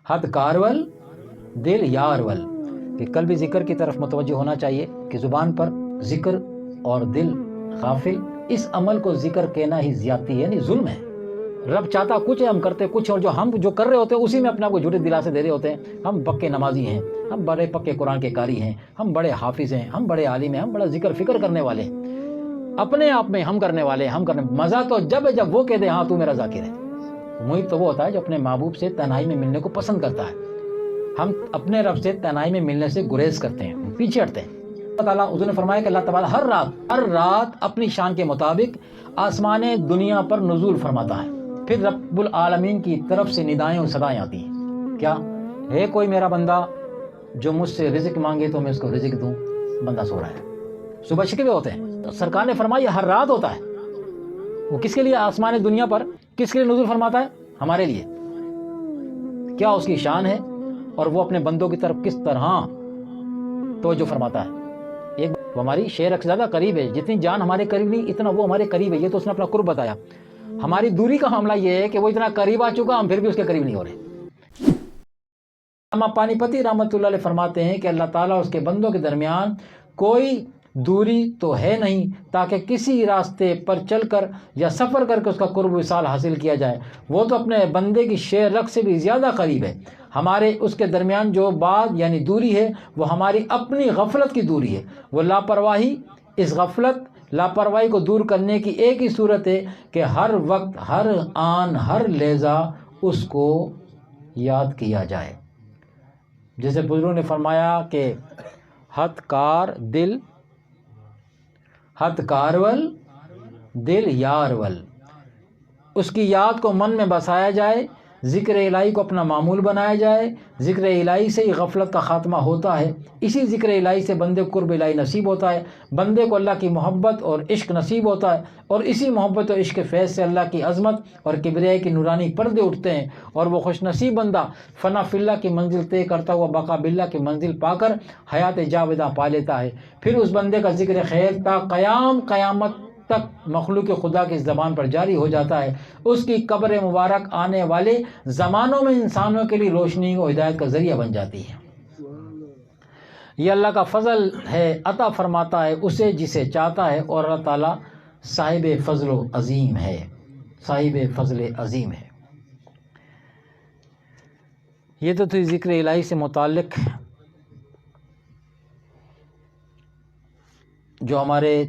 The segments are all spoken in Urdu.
حد کارول دل یارول، کہ قلبی ذکر کی طرف متوجہ ہونا چاہیے کہ زبان پر ذکر اور دل غافل، اس عمل کو ذکر کہنا ہی زیادتی ہے، یعنی ظلم ہے۔ رب چاہتا کچھ ہے، ہم کرتے کچھ، اور ہم جو کر رہے ہوتے ہیں اسی میں اپنے آپ کو جھوٹے دلاسے دے رہے ہوتے ہیں۔ ہم پکے نمازی ہیں، ہم بڑے پکے قرآن کے قاری ہیں، ہم بڑے حافظ ہیں، ہم بڑے عالم ہیں، ہم بڑا ذکر فکر کرنے والے ہیں، اپنے آپ میں ہم کرنے والے ہیں، ہم کرنے مزہ تو جب وہ کہہ دے ہاں تو میرا ذاکر ہے۔ محب تو وہ ہوتا ہے جو اپنے محبوب سے تنہائی میں ملنے کو پسند کرتا ہے۔ ہم اپنے رب سے تنہائی میں ملنے سے گریز کرتے ہیں، پیچھے ہٹتے ہیں۔ اللہ تعالیٰ حضور نے فرمایا کہ اللہ تعالیٰ ہر رات اپنی شان کے مطابق آسمان دنیا پر نزول فرماتا ہے، پھر رب العالمین کی طرف سے ندائیں اور صدائیں آتی ہیں، کیا ہے کوئی میرا بندہ جو مجھ سے رزق مانگے تو میں اس کو رزق دوں؟ بندہ سو رہا ہے، صبح شکوے ہوتے ہیں۔ سرکار نے فرمایا ہر رات ہوتا ہے۔ وہ کس کے لیے آسمان دنیا پر کس کے لیے نزول فرماتا ہے؟ ہمارے لیے۔ کیا اس کی شان ہے اور وہ اپنے بندوں کی طرف کس طرح توجہ فرماتا ہے۔ ایک وہ ہماری شیر زیادہ قریب ہے، جتنی جان ہمارے قریب نہیں اتنا وہ ہمارے قریب ہے، یہ تو اس نے اپنا قرب بتایا۔ ہماری دوری کا معاملہ یہ ہے کہ وہ اتنا قریب آ چکا، ہم پھر بھی اس کے قریب نہیں ہو رہے۔ علامہ پانی پتی رحمۃ اللہ علیہ فرماتے ہیں کہ اللہ تعالیٰ اور اس کے بندوں کے درمیان کوئی دوری تو ہے نہیں تاکہ کسی راستے پر چل کر یا سفر کر کے اس کا قرب وصال حاصل کیا جائے۔ وہ تو اپنے بندے کی شیر رگ سے بھی زیادہ قریب ہے۔ ہمارے اس کے درمیان جو بات یعنی دوری ہے وہ ہماری اپنی غفلت کی دوری ہے۔ وہ لاپرواہی، اس غفلت لاپرواہی کو دور کرنے کی ایک ہی صورت ہے کہ ہر وقت، ہر آن، ہر لحظہ اس کو یاد کیا جائے۔ جیسے بزرگوں نے فرمایا کہ حد کارول دل یارول، اس کی یاد کو من میں بسایا جائے، ذکر الہی کو اپنا معمول بنایا جائے۔ ذکر الہی سے ہی غفلت کا خاتمہ ہوتا ہے، اسی ذکر الہی سے بندے کو قرب الہی نصیب ہوتا ہے، بندے کو اللہ کی محبت اور عشق نصیب ہوتا ہے، اور اسی محبت اور عشق کے فیض سے اللہ کی عظمت اور کبریائی کی نورانی پردے اٹھتے ہیں، اور وہ خوش نصیب بندہ فنا فی اللہ کی منزل طے کرتا ہوا بقا باللہ کی منزل پا کر حیات جاوداں پا لیتا ہے۔ پھر اس بندے کا ذکر خیر تا قیامت تک مخلوق خدا کی زبان پر جاری ہو جاتا ہے۔ اس کی قبر مبارک آنے والے زمانوں میں انسانوں کے لیے روشنی و ہدایت کا ذریعہ بن جاتی ہے۔ یہ اللہ کا فضل ہے، عطا فرماتا ہے اسے جسے چاہتا ہے، اور اللہ تعالیٰ صاحب فضل و عظیم ہے، صاحب فضل عظیم ہے۔ یہ تو تھی ذکر الہی سے متعلق جو ہمارے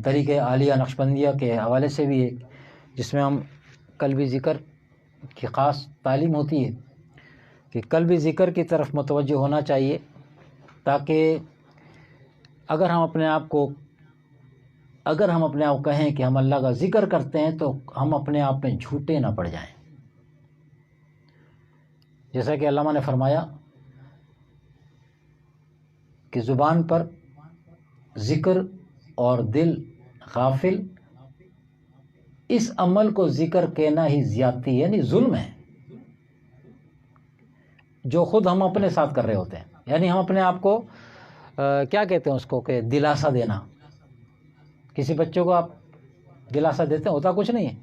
طریقہ عالیہ نقشبندیہ کے حوالے سے بھی ہے، جس میں ہم قلبی ذکر کی خاص تعلیم ہوتی ہے کہ قلبی ذکر کی طرف متوجہ ہونا چاہیے، تاکہ اگر ہم اپنے آپ کو کہیں کہ ہم اللہ کا ذکر کرتے ہیں تو ہم اپنے آپ میں جھوٹے نہ پڑ جائیں۔ جیسا کہ علامہ نے فرمایا کہ زبان پر ذکر اور دل غافل، اس عمل کو ذکر کہنا ہی زیادتی ہے، یعنی ظلم ہے، جو خود ہم اپنے ساتھ کر رہے ہوتے ہیں۔ یعنی ہم اپنے آپ کو کیا کہتے ہیں اس کو کہ دلاسا دینا۔ کسی بچوں کو آپ دلاسا دیتے ہیں، ہوتا کچھ نہیں ہے،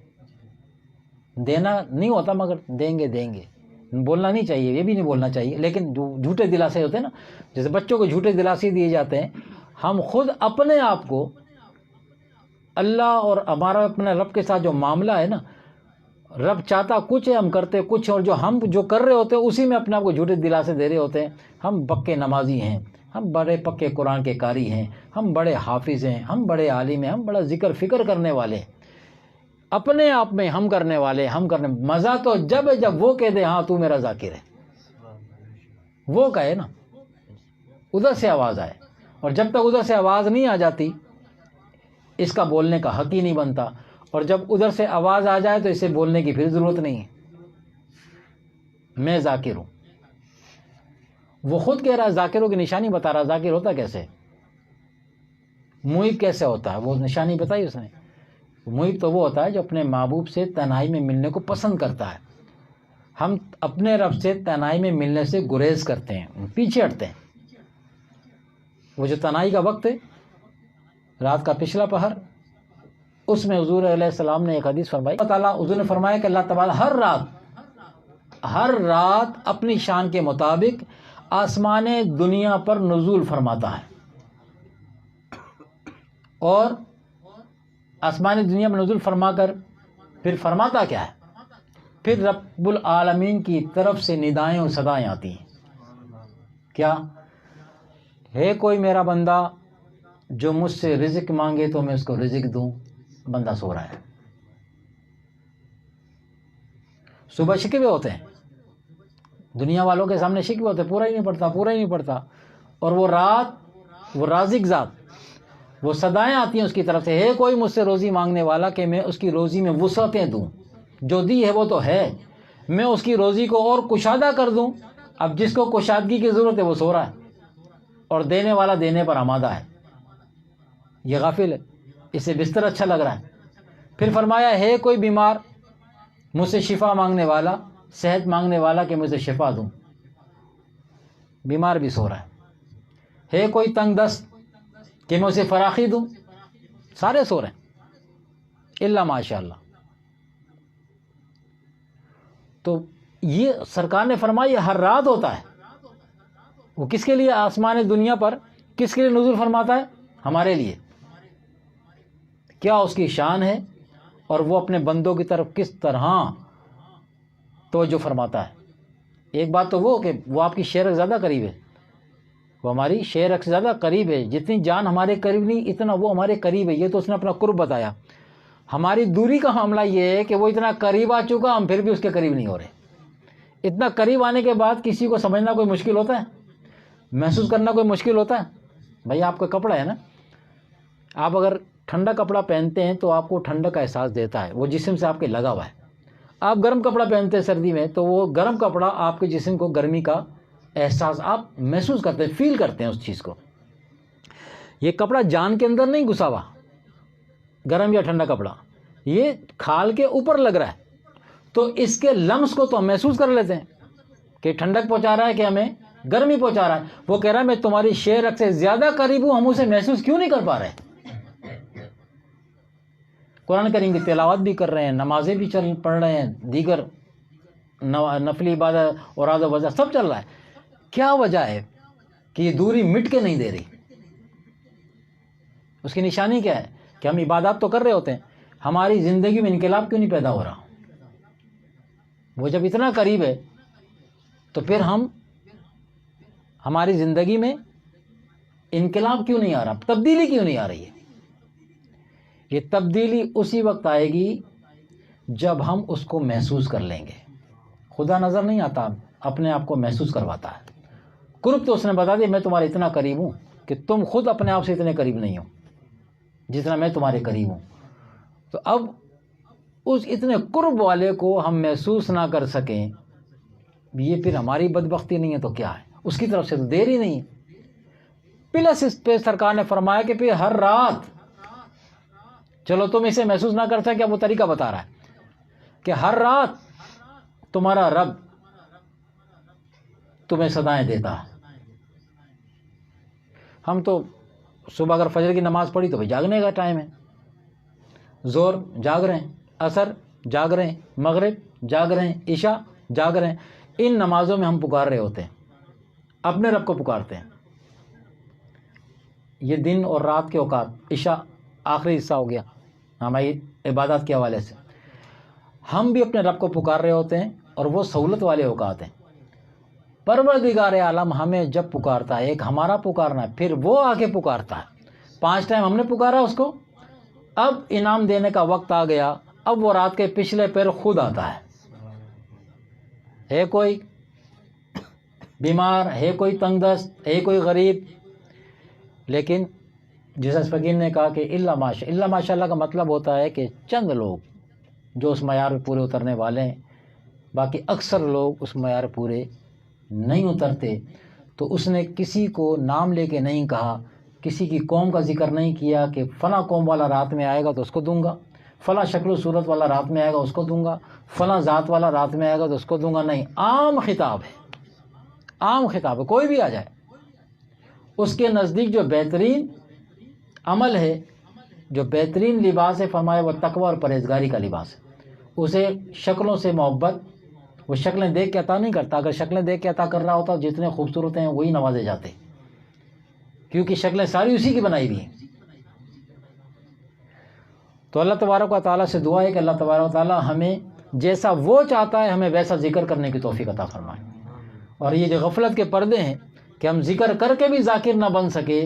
دینا نہیں ہوتا، مگر دیں گے بولنا نہیں چاہیے، یہ بھی نہیں بولنا چاہیے، لیکن جھوٹے دلاسے ہوتے ہیں نا، جیسے بچوں کو جھوٹے دلاسے دیے جاتے ہیں، ہم خود اپنے آپ کو اللہ اور ہمارا اپنے رب کے ساتھ جو معاملہ ہے نا، رب چاہتا کچھ ہے، ہم کرتے کچھ، اور ہم جو کر رہے ہوتے ہیں اسی میں اپنے آپ کو جھوٹے دلاسے دے رہے ہوتے ہیں۔ ہم پکے نمازی ہیں، ہم بڑے پکے قرآن کے قاری ہیں، ہم بڑے حافظ ہیں، ہم بڑے عالم ہیں، ہم بڑا ذکر فکر کرنے والے ہیں، اپنے آپ میں ہم کرنے والے، مزہ تو جب وہ کہہ دے ہاں تو میرا ذاکر ہے، وہ کہے نا، ادھر سے آواز آئے، اور جب تک ادھر سے آواز نہیں آ جاتی اس کا بولنے کا حق ہی نہیں بنتا، اور جب ادھر سے آواز آ جائے تو اسے بولنے کی پھر ضرورت نہیں ہے۔ میں ذاکر ہوں، وہ خود کہہ رہا ہے، ذاکروں کی نشانی بتا رہا، ذاکر ہوتا کیسے، محب کیسے ہوتا ہے، وہ نشانی بتائی اس نے۔ محب تو وہ ہوتا ہے جو اپنے محبوب سے تنہائی میں ملنے کو پسند کرتا ہے۔ ہم اپنے رب سے تنہائی میں ملنے سے گریز کرتے ہیں، پیچھے ہٹتے ہیں۔ وہ جو تنہائی کا وقت ہے، رات کا پچھلا پہر، اس میں حضور علیہ السلام نے ایک حدیث فرمائی، اللہ تعالیٰ حضور نے فرمایا کہ اللہ تعالیٰ ہر رات ہر رات اپنی شان کے مطابق آسمان دنیا پر نزول فرماتا ہے، اور آسمان دنیا میں نزول فرما کر پھر فرماتا کیا ہے؟ پھر رب العالمین کی طرف سے ندائیں اور صدائیں آتی ہیں، کیا ہے کوئی میرا بندہ جو مجھ سے رزق مانگے تو میں اس کو رزق دوں؟ بندہ سو رہا ہے، صبح شکوے ہوتے ہیں، دنیا والوں کے سامنے شکوے ہوتے ہیں، پورا ہی نہیں پڑتا، اور وہ رات وہ رازق ذات وہ صدائیں آتی ہیں اس کی طرف سے، ہے کوئی مجھ سے روزی مانگنے والا کہ میں اس کی روزی میں وسعتیں دوں، جو دی ہے وہ تو ہے، میں اس کی روزی کو اور کشادہ کر دوں۔ اب جس کو کشادگی کی ضرورت ہے وہ سو رہا ہے، اور دینے والا دینے پر آمادہ ہے، یہ غافل ہے، اسے بستر اچھا لگ رہا ہے۔ پھر فرمایا ہے کوئی بیمار مجھ سے شفا مانگنے والا، صحت مانگنے والا کہ مجھے شفا دوں، بیمار بھی سو رہا ہے کوئی تنگ دست کہ میں اسے فراخی دوں، سارے سو رہے ہیں الا ماشاء اللہ۔ تو یہ سرکار نے فرمایا یہ ہر رات ہوتا ہے، وہ کس کے لیے آسمان دنیا پر کس کے لیے نزول فرماتا ہے؟ ہمارے لیے۔ کیا اس کی شان ہے اور وہ اپنے بندوں کی طرف کس طرح توجہ فرماتا ہے۔ ایک بات تو وہ کہ وہ آپ کی شعر زیادہ قریب ہے، وہ ہماری شعر سے زیادہ قریب ہے، جتنی جان ہمارے قریب نہیں اتنا وہ ہمارے قریب ہے، یہ تو اس نے اپنا قرب بتایا۔ ہماری دوری کا معاملہ یہ ہے کہ وہ اتنا قریب آ چکا، ہم پھر بھی اس کے قریب نہیں ہو رہے۔ اتنا قریب آنے کے بعد کسی کو سمجھنا کوئی مشکل ہوتا ہے، محسوس کرنا کوئی مشکل ہوتا ہے؟ بھائی آپ کا کپڑا ہے نا، آپ اگر ٹھنڈا کپڑا پہنتے ہیں تو آپ کو ٹھنڈک کا احساس دیتا ہے، وہ جسم سے آپ کے لگا ہوا ہے۔ آپ گرم کپڑا پہنتے ہیں سردی میں تو وہ گرم کپڑا آپ کے جسم کو گرمی کا احساس آپ محسوس کرتے ہیں، فیل کرتے ہیں اس چیز کو۔ یہ کپڑا جان کے اندر نہیں گھسا ہوا، گرم یا ٹھنڈا کپڑا، یہ کھال کے اوپر لگ رہا ہے، تو اس کے لمس کو تو ہم محسوس کر لیتے ہیں کہ ٹھنڈک پہنچا رہا ہے کہ ہمیں گرمی پہنچا رہا ہے۔ وہ کہہ رہا ہے میں تمہاری شعر سے زیادہ قریب ہوں، ہم اسے محسوس کیوں نہیں کر پا رہے؟ قرآن کریم کی تلاوت بھی کر رہے ہیں، نمازیں بھی پڑھ رہے ہیں، دیگر نفلی عبادت اور آدھا وضع سب چل رہا ہے۔ کیا وجہ ہے کہ یہ دوری مٹ کے نہیں دے رہی؟ اس کی نشانی کیا ہے کہ ہم عبادات تو کر رہے ہوتے ہیں، ہماری زندگی میں انقلاب کیوں نہیں پیدا ہو رہا؟ وہ جب اتنا قریب ہے تو پھر ہماری زندگی میں انقلاب کیوں نہیں آ رہا، تبدیلی کیوں نہیں آ رہی ہے؟ یہ تبدیلی اسی وقت آئے گی جب ہم اس کو محسوس کر لیں گے۔ خدا نظر نہیں آتا، اپنے آپ کو محسوس کرواتا ہے۔ قرب تو اس نے بتا دیا میں تمہارے اتنا قریب ہوں کہ تم خود اپنے آپ سے اتنے قریب نہیں ہو جتنا میں تمہارے قریب ہوں۔ تو اب اس اتنے قرب والے کو ہم محسوس نہ کر سکیں، یہ پھر ہماری بدبختی نہیں ہے تو کیا ہے؟ اس کی طرف سے تو دیر ہی نہیں ہے۔ پلس اس پہ سرکار نے فرمایا کہ پھر ہر رات، چلو تم اسے محسوس نہ کر سکے، اب وہ طریقہ بتا رہا ہے کہ ہر رات تمہارا رب تمہیں صدائیں دیتا ہے۔ ہم تو صبح اگر فجر کی نماز پڑھی تو بھائی جاگنے کا ٹائم ہے، زور جاگ رہے ہیں، عصر جاگ رہے ہیں، مغرب جاگ رہے ہیں، عشاء جاگ رہے ہیں۔ ان نمازوں میں ہم پکار رہے ہوتے ہیں، اپنے رب کو پکارتے ہیں۔ یہ دن اور رات کے اوقات، عشاء آخری حصہ ہو گیا ہماری عبادات کے حوالے سے، ہم بھی اپنے رب کو پکار رہے ہوتے ہیں، اور وہ سہولت والے اوقات ہیں۔ پروردگار عالم ہمیں جب پکارتا ہے، ایک ہمارا پکارنا ہے، پھر وہ آگے پکارتا ہے۔ 5 ٹائم ہم نے پکارا اس کو، اب انعام دینے کا وقت آ گیا، اب وہ رات کے پچھلے پیر خود آتا ہے کوئی بیمار، ہے کوئی تنگ دست، ہے کوئی غریب، لیکن جیسا فقیر نے کہا کہ اللہ ماشاء اللہ کا مطلب ہوتا ہے کہ چند لوگ جو اس معیار پہ پورے اترنے والے ہیں، باقی اکثر لوگ اس معیار پورے نہیں اترتے۔ تو اس نے کسی کو نام لے کے نہیں کہا، کسی کی قوم کا ذکر نہیں کیا کہ فلاں قوم والا رات میں آئے گا تو اس کو دوں گا، فلاں شکل و صورت والا رات میں آئے گا اس کو دوں گا، فلاں ذات والا رات میں آئے گا تو اس کو دوں گا، نہیں، عام خطاب ہے، عام خطاب ہے، کوئی بھی آ جائے۔ اس کے نزدیک جو بہترین عمل ہے، جو بہترین لباس ہے، فرمایا وہ تقوی اور پرہیزگاری کا لباس ہے۔ اسے شکلوں سے محبت وہ شکلیں دیکھ کے عطا نہیں کرتا. اگر شکلیں دیکھ کے عطا کر رہا ہوتا جتنے خوبصورت ہیں وہی نوازے جاتے, کیونکہ شکلیں ساری اسی کی بنائی ہوئی ہیں. تو اللہ تبارک و تعالیٰ سے دعا ہے کہ اللہ تبارک و تعالیٰ ہمیں جیسا وہ چاہتا ہے ہمیں ویسا ذکر کرنے کی توفیق عطا فرمائے. اور یہ جو غفلت کے پردے ہیں کہ ہم ذکر کر کے بھی ذاکر نہ بن سکے,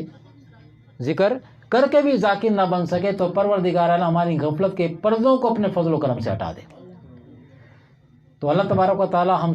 ذکر کر کے بھی ذاکر نہ بن سکے, تو پروردگار اعلیٰ ہماری غفلت کے پردوں کو اپنے فضل و کرم سے ہٹا دے. تو اللہ تبارک و تعالیٰ ہم